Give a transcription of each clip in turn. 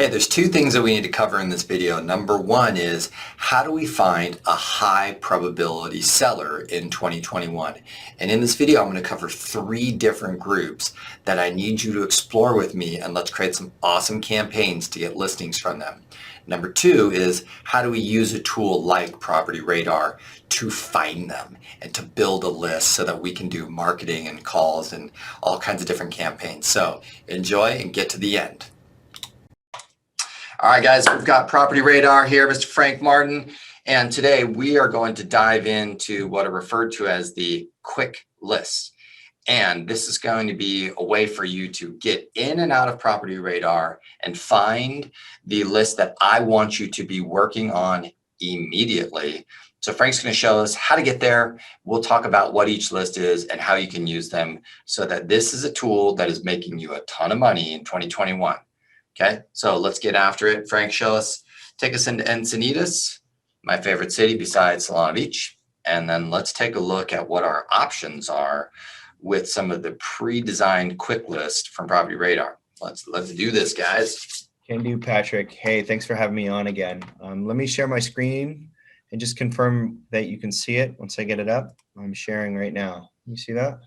Okay, there's two things that we need to cover in this video. Number one is how do we find a high probability seller in 2021? And in this video, I'm going to cover three different groups that I need you to explore with me, and let's create some awesome campaigns to get listings from them. Number two is how do we use a tool like Property Radar to find them and to build a list so that we can do marketing and calls and all kinds of different campaigns. So enjoy and get to the end. All right, guys, we've got Property Radar here, Mr. Frank Martin, and today we are going to dive into what are referred to as the quick list. And this is going to be a way for you to get in and out of Property Radar and find the list that I want you to be working on immediately. So Frank's going to show us how to get there. We'll talk about what each list is and how you can use them so that this is a tool that is making you a ton of money in 2021. Okay, so let's get after it. Frank, take us into Encinitas, my favorite city besides Solana Beach. And then let's take a look at what our options are with some of the pre-designed quick list from Property Radar. Let's do this, guys. Can do, Patrick. Hey, thanks for having me on again. Let me share my screen and just confirm that you can see it once I get it up. I'm sharing right now. You see that?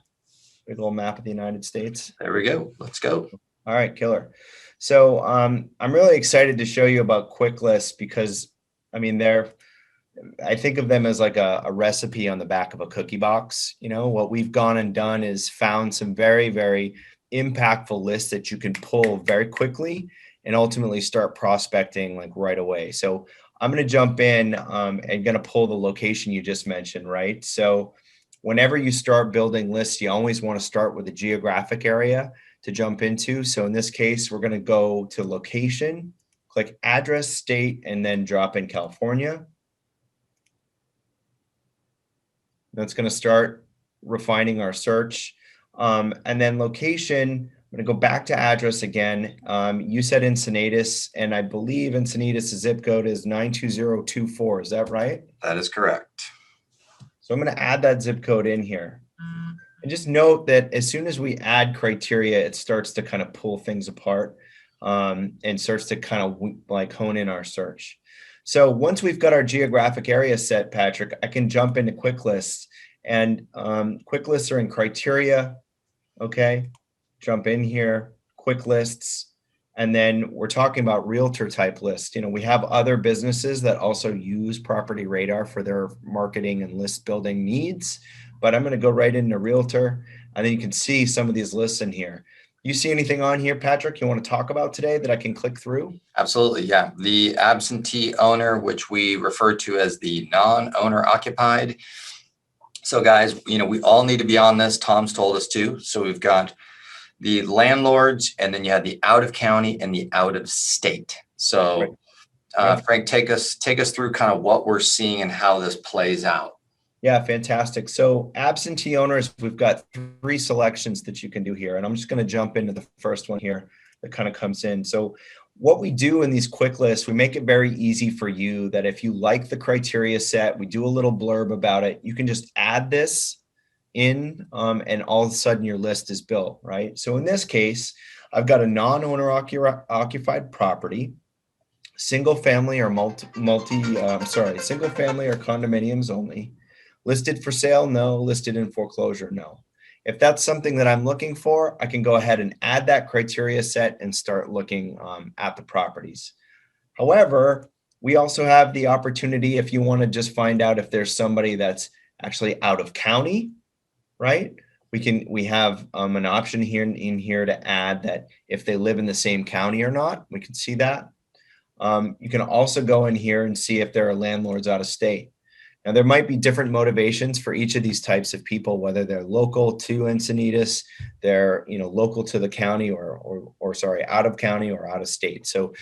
Big little map of the United States. There we go. Let's go. All right, killer. So I'm really excited to show you about quick lists because, I mean, I think of them as like a recipe on the back of a cookie box. You know, what we've gone and done is found some very, very impactful lists that you can pull very quickly and ultimately start prospecting like right away. So I'm going to jump in and going to pull the location you just mentioned, right? So whenever you start building lists, you always want to start with a geographic area to jump into. So in this case, we're going to go to location, click address, state, and then drop in California. That's going to start refining our search. And then location, I'm going to go back to address again. You said Encinitas, and I believe Encinitas' zip code is 92024. Is that right? That is correct. So I'm going to add that zip code in here. And just note that as soon as we add criteria, it starts to kind of pull things apart and starts to kind of like hone in our search. So once we've got our geographic area set, Patrick, I can jump into quick lists, and quick lists are in criteria. Okay, jump in here, quick lists. And then we're talking about realtor type lists. You know, we have other businesses that also use Property Radar for their marketing and list building needs, but I'm going to go right into realtor, and then you can see some of these lists in here. You see anything on here, Patrick, you want to talk about today that I can click through? Absolutely, yeah. The absentee owner, which we refer to as the non-owner occupied. So guys, you know, we all need to be on this. Tom's told us to. So we've got the landlords, and then you have the out of county and the out of state. So Frank, take us through kind of what we're seeing and how this plays out. Yeah, fantastic. So absentee owners, we've got three selections that you can do here. And I'm just going to jump into the first one here that kind of comes in. So what we do in these quick lists, we make it very easy for you that if you like the criteria set, we do a little blurb about it. You can just add this in and all of a sudden your list is built, right? So in this case, I've got a non-owner occupied property, single family or single family or condominiums only. Listed for sale? No. Listed in foreclosure? No. If that's something that I'm looking for, I can go ahead and add that criteria set and start looking at the properties. However, we also have the opportunity if you want to just find out if there's somebody that's actually out of county, right? We have an option here in here to add that if they live in the same county or not. We can see that. You can also go in here and see if there are landlords out of state. Now, there might be different motivations for each of these types of people, whether they're local to Encinitas, they're local to the county, or sorry, out of county or out of state. So,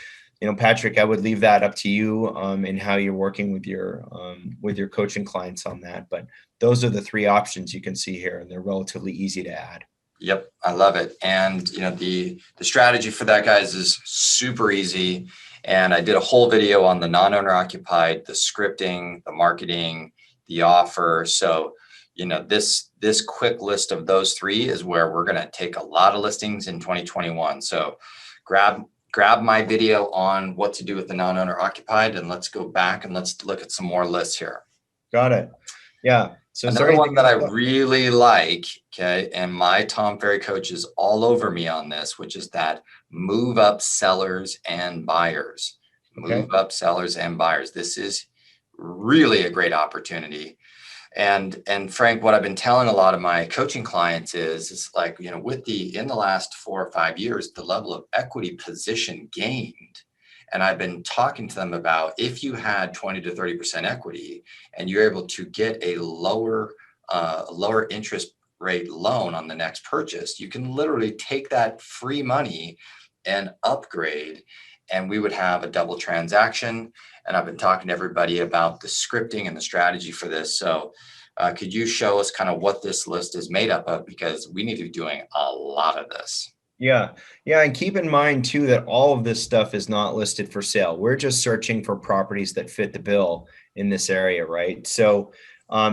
Patrick, I would leave that up to you in how you're working with your coaching clients on that. But those are the three options you can see here, and they're relatively easy to add. Yep, I love it. And the strategy for that, guys, is super easy. And I did a whole video on the non-owner occupied, the scripting, the marketing, the offer. So, this quick list of those three is where we're going to take a lot of listings in 2021. So grab grab my video on what to do with the non-owner occupied, and let's go back and let's look at some more lists here. Got it. Yeah. So another one that I really like, okay, and my Tom Ferry coach is all over me on this, which is that move up sellers and buyers. Move up sellers and buyers. This is really a great opportunity. And Frank, what I've been telling a lot of my coaching clients is, it's like, in the last 4 or 5 years, the level of equity position gained. And I've been talking to them about, if you had 20 to 30% equity and you're able to get a lower interest rate loan on the next purchase, you can literally take that free money and upgrade, and we would have a double transaction. And I've been talking to everybody about the scripting and the strategy for this. So could you show us kind of what this list is made up of? Because we need to be doing a lot of this. Yeah. And keep in mind too, that all of this stuff is not listed for sale. We're just searching for properties that fit the bill in this area, right? So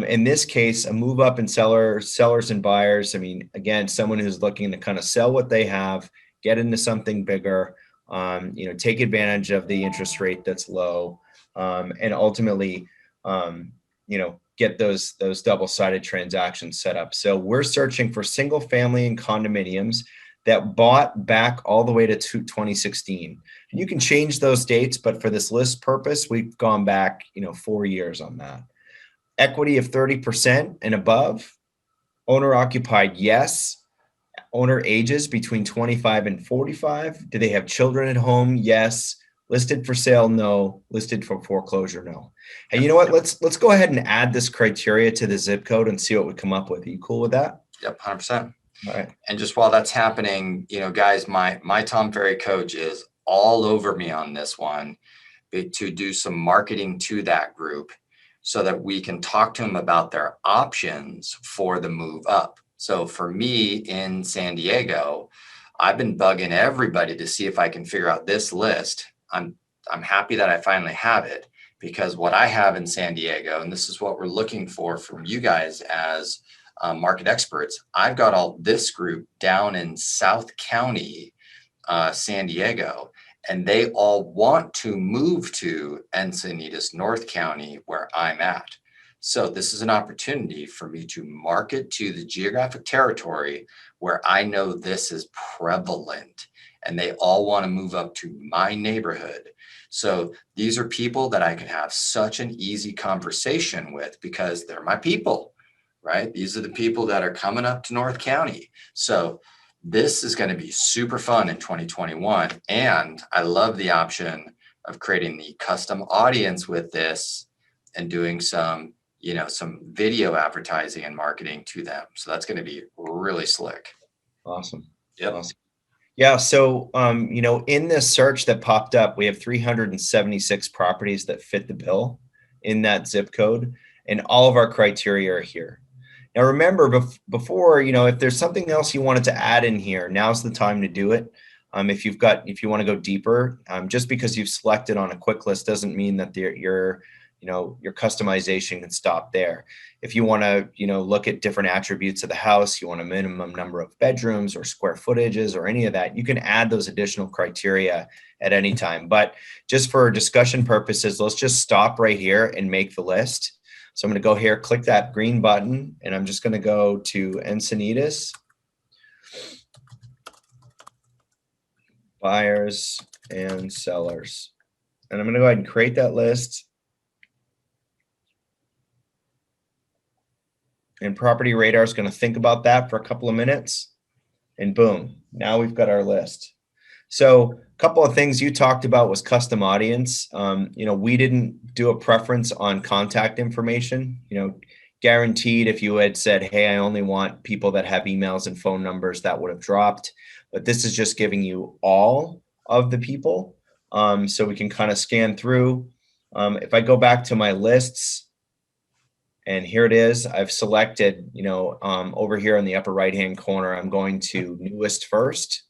in this case, a move up in sellers and buyers. I mean, again, someone who's looking to kind of sell what they have, get into something bigger, take advantage of the interest rate that's low, and ultimately, get those double-sided transactions set up. So we're searching for single family and condominiums that bought back all the way to 2016. And you can change those dates, but for this list purpose, we've gone back, 4 years on that. Equity of 30% and above. Owner occupied, yes. Owner ages between 25 and 45. Do they have children at home? Yes. Listed for sale? No. Listed for foreclosure? No. Hey, you know what? Let's go ahead and add this criteria to the zip code and see what we come up with. Are you cool with that? Yep, 100%. All right. And just while that's happening, guys, my Tom Ferry coach is all over me on this one to do some marketing to that group so that we can talk to them about their options for the move up. So for me in San Diego, I've been bugging everybody to see if I can figure out this list. I'm happy that I finally have it, because what I have in San Diego, and this is what we're looking for from you guys as market experts, I've got all this group down in South County, San Diego, and they all want to move to Encinitas, North County, where I'm at. So this is an opportunity for me to market to the geographic territory where I know this is prevalent, and they all want to move up to my neighborhood. So these are people that I can have such an easy conversation with because they're my people, right? These are the people that are coming up to North County. So this is going to be super fun in 2021. And I love the option of creating the custom audience with this and doing some video advertising and marketing to them. So that's going to be really slick. Awesome. Yep. Awesome. Yeah. So, in this search that popped up, we have 376 properties that fit the bill in that zip code, and all of our criteria are here. Now, remember, before, if there's something else you wanted to add in here, now's the time to do it. If you want to go deeper, just because you've selected on a quick list doesn't mean that your customization can stop there. If you want to, look at different attributes of the house, you want a minimum number of bedrooms or square footages or any of that, you can add those additional criteria at any time. But just for discussion purposes, let's just stop right here and make the list. So I'm going to go here, click that green button, and I'm just going to go to Encinitas, buyers and sellers. And I'm going to go ahead and create that list. And Property Radar is going to think about that for a couple of minutes. And boom, now we've got our list. So a couple of things you talked about was custom audience. We didn't do a preference on contact information. Guaranteed if you had said, hey, I only want people that have emails and phone numbers, that would have dropped. But this is just giving you all of the people. So we can kind of scan through. If I go back to my lists, and here it is, I've selected, over here in the upper right-hand corner, I'm going to newest first,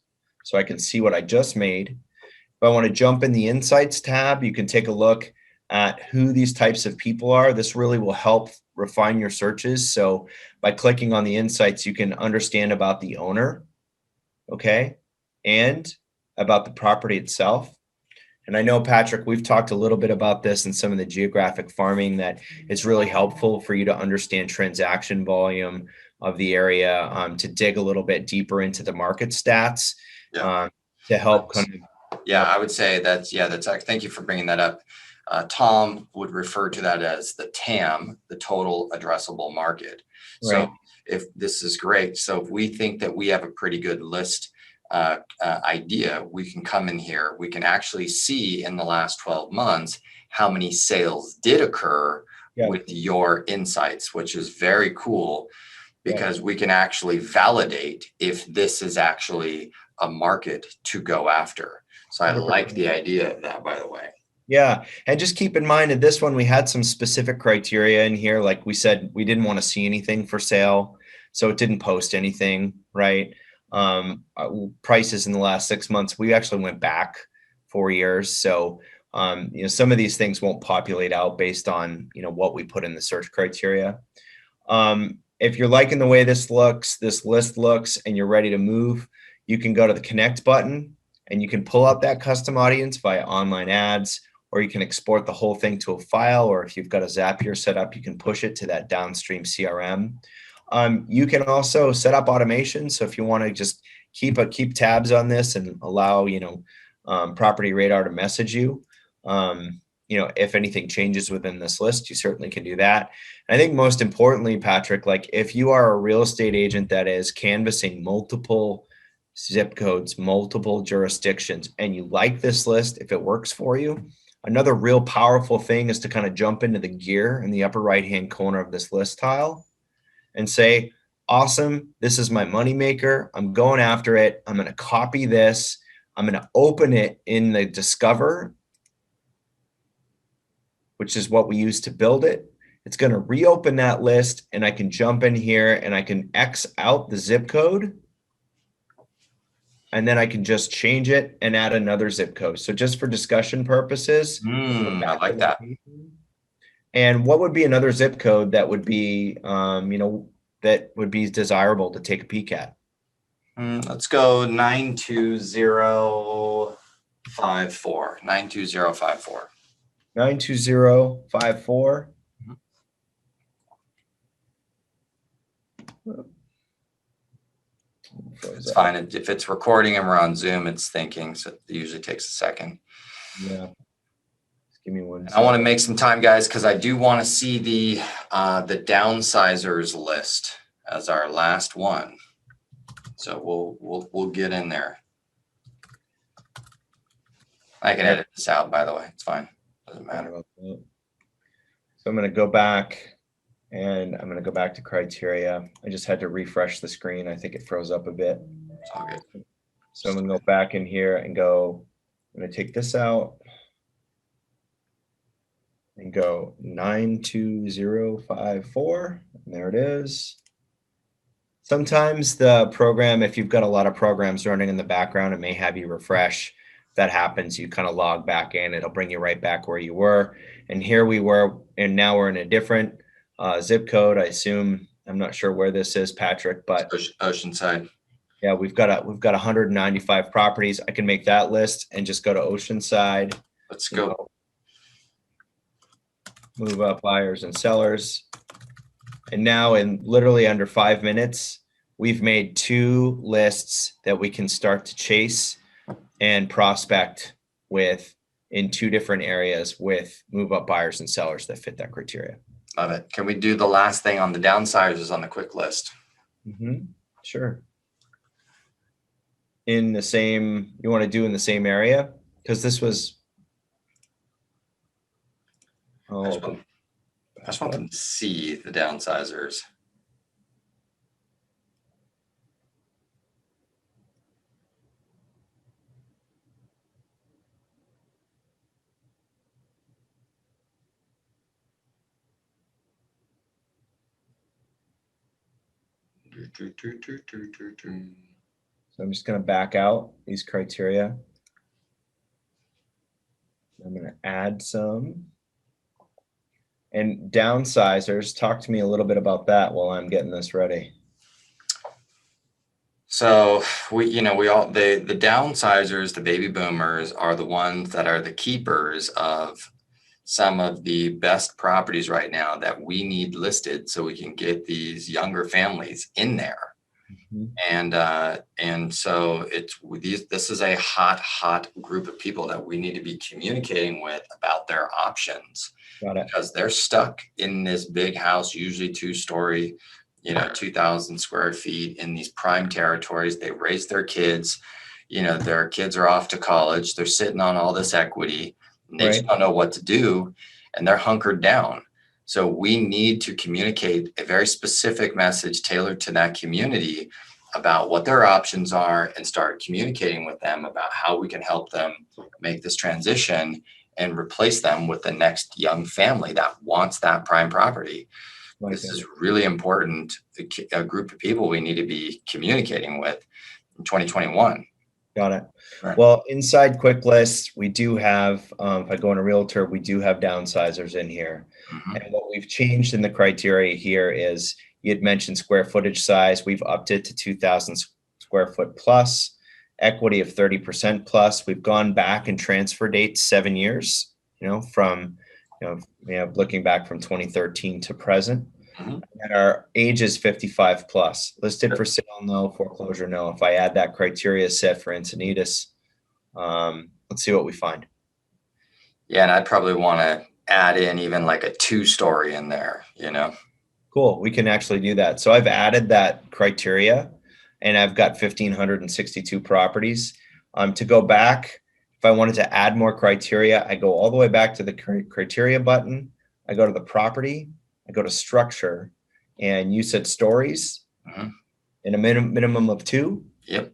so I can see what I just made. If I want to jump in the Insights tab, you can take a look at who these types of people are. This really will help refine your searches. So by clicking on the Insights, you can understand about the owner, okay? And about the property itself. And I know, Patrick, we've talked a little bit about this in some of the geographic farming, that it's really helpful for you to understand transaction volume of the area, to dig a little bit deeper into the market stats, Yeah. to help kind of. Yeah, I would say that's thank you for bringing that up. Tom would refer to that as the TAM, the total addressable market. Right. So if this is great, so if we think that we have a pretty good list idea, we can come in here, we can actually see in the last 12 months how many sales did occur with your insights, which is very cool, because we can actually validate if this is actually a market to go after. So I like the idea of that, by the way. Yeah. And just keep in mind that this one, we had some specific criteria in here. Like we said, we didn't want to see anything for sale, so it didn't post anything, right? Prices in the last 6 months, we actually went back 4 years. So, some of these things won't populate out based on, what we put in the search criteria. If you're liking the way this list looks, and you're ready to move, you can go to the connect button and you can pull up that custom audience via online ads, or you can export the whole thing to a file, or if you've got a Zapier set up, you can push it to that downstream CRM. You can also set up automation. So if you want to just keep tabs on this and allow, Property Radar to message you, if anything changes within this list, you certainly can do that. And I think most importantly, Patrick, like if you are a real estate agent that is canvassing multiple zip codes, multiple jurisdictions, and you like this list, if it works for you, another real powerful thing is to kind of jump into the gear in the upper right-hand corner of this list tile and say, awesome, this is my moneymaker. I'm going after it. I'm going to copy this. I'm going to open it in the Discover, which is what we use to build it. It's going to reopen that list, and I can jump in here and I can X out the zip code. And then I can just change it and add another zip code. So just for discussion purposes. I like that. And what would be another zip code that would be, that would be desirable to take a peek at? Let's go 92054. 92054. 92054. It's fine. If it's recording and we're on Zoom, it's thinking, so it usually takes a second. Yeah. Just give me one. I want to make some time, guys, because I do want to see the downsizers list as our last one. So we'll get in there. I can edit this out, by the way. It's fine. Doesn't matter. So I'm going to go back. And I'm going to go back to criteria. I just had to refresh the screen. I think it froze up a bit. It's all good. So I'm going to go back in here and go, I'm going to take this out and go 92054. And there it is. Sometimes the program, if you've got a lot of programs running in the background, it may have you refresh. If that happens, you kind of log back in. It'll bring you right back where you were. And here we were, and now we're in a different zip code. I assume, I'm not sure where this is, Patrick, but Oceanside. Yeah, we've got 195 properties. I can make that list and just go to Oceanside. Let's go. Move up buyers and sellers. And now in literally under 5 minutes, we've made 2 lists that we can start to chase and prospect with in 2 different areas with move up buyers and sellers that fit that criteria. Love it. Can we do the last thing on the downsizers on the quick list? Sure. In the same, you want to do in the same area? Because this was. I just want them to see the downsizers. So I'm just going to back out these criteria. I'm going to add some. And downsizers, talk to me a little bit about that while I'm getting this ready. So we all, the downsizers, the baby boomers are the ones that are the keepers of some of the best properties right now that we need listed so we can get these younger families in there. Mhm. And so this is a hot group of people that we need to be communicating with about their options, Got it. because they're stuck in this big house, usually 2-story, 2,000 square feet in these prime territories. They raise their kids, their kids are off to college. They're sitting on all this equity and they just Right. don't know what to do, and they're hunkered down. So we need to communicate a very specific message tailored to that community about what their options are and start communicating with them about how we can help them make this transition and replace them with the next young family that wants that prime property. Like This it. is really important, a group of people we need to be communicating with in 2021. Got it. Right. Well, inside quick list, we do have, if I go in a realtor, we do have downsizers in here. Mhm. And what we've changed in the criteria here is you had mentioned square footage size. We've upped it to 2,000 square foot plus, equity of 30% plus. We've gone back and transfer date 7 years, from, looking back from 2013 to present. Mhm. And our age is 55 plus. Listed for sale, no. Foreclosure, no. If I add that criteria set for Encinitas, let's see what we find. Yeah, and I'd probably want to add in even like a 2-story in there, Cool. We can actually do that. So I've added that criteria and I've got 1,562 properties. To go back, if I wanted to add more criteria, I go all the way back to the criteria button. I go to the property, I go to structure, and you said stories. Mhm. In a minimum of 2. Yep.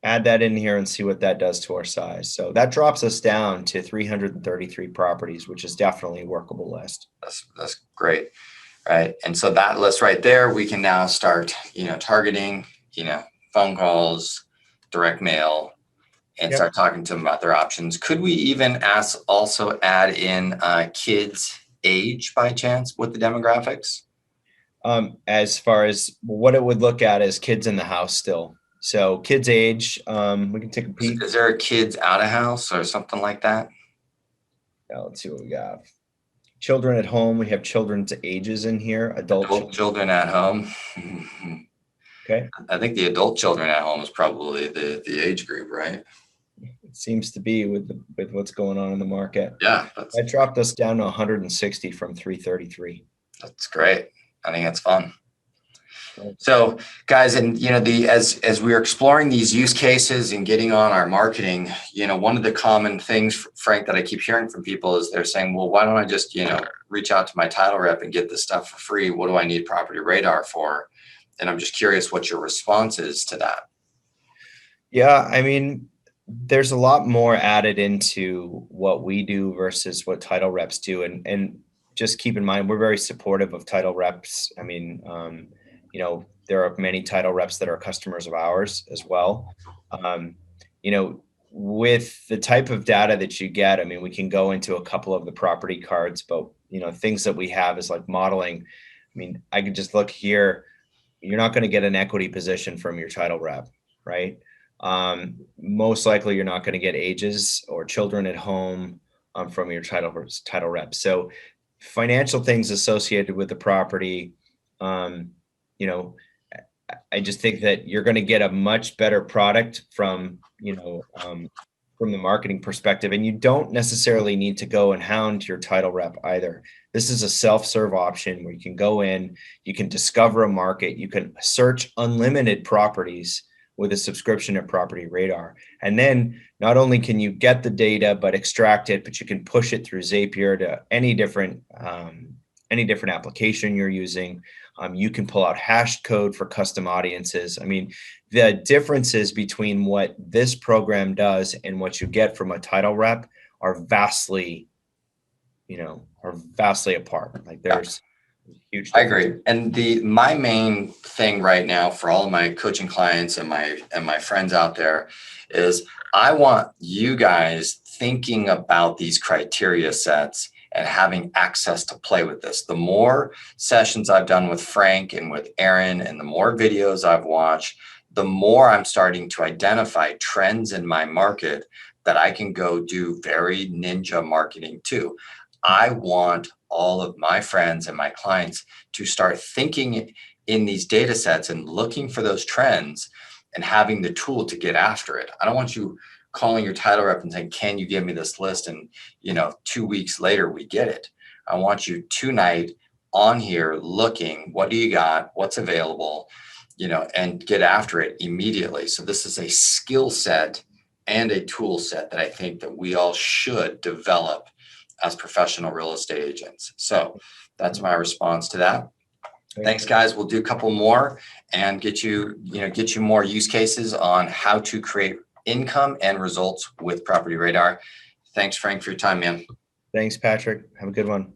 Add that in here and see what that does to our size. So that drops us down to 333 properties, which is definitely a workable list. That's great. Right. And so that list right there, we can now start, targeting, phone calls, direct mail, and Yep. start talking to them about their options. Could we even also add in kids' age by chance with the demographics? As far as what it would look at as kids in the house still. So kids age, we can take a peek. Is there a kids out of house or something like that? Now, let's see what we got. Children at home. We have children's ages in here. Adult Children at home. Okay. I think the adult children at home is probably the age group, right? It seems to be with what's going on in the market. Yeah, That dropped us down to 160 from 333. that's great. I think that's fun. Right. So guys, and as we're exploring these use cases and getting on our marketing, one of the common things, Frank, that I keep hearing from people is they're saying, well, why don't I just, reach out to my title rep and get this stuff for free? What do I need Property Radar for? And I'm just curious what your response is to that. Yeah, I mean, there's a lot more added into what we do versus what title reps do. And just keep in mind, we're very supportive of title reps. I mean, there are many title reps that are customers of ours as well. With the type of data that you get, I mean, we can go into a couple of the property cards, but, things that we have is like modeling. I mean, I could just look here. You're not going to get an equity position from your title rep, right? Most likely you're not going to get ages or children at home from your title rep. So financial things associated with the property, I just think that you're going to get a much better product from the marketing perspective, and you don't necessarily need to go and hound your title rep either. This is a self-serve option where you can go in, you can discover a market, you can search unlimited properties with a subscription at Property Radar. And then not only can you get the data, but extract it, but you can push it through Zapier to any different application you're using. You can pull out hashed code for custom audiences. I mean, the differences between what this program does and what you get from a title rep are vastly apart. Like there's huge difference. I agree. And my main thing right now for all of my coaching clients and my friends out there is I want you guys thinking about these criteria sets and having access to play with this. The more sessions I've done with Frank and with Aaron and the more videos I've watched, the more I'm starting to identify trends in my market that I can go do very ninja marketing to. I want all of my friends and my clients to start thinking in these data sets and looking for those trends and having the tool to get after it. I don't want you calling your title rep and saying, can you give me this list? And 2 weeks later, we get it. I want you tonight on here looking, what do you got? What's available? And get after it immediately. So this is a skill set and a tool set that I think that we all should develop as professional real estate agents. So that's my response to that. Thanks, guys. We'll do a couple more and get you more use cases on how to create income and results with Property Radar. Thanks, Frank, for your time, man. Thanks, Patrick. Have a good one.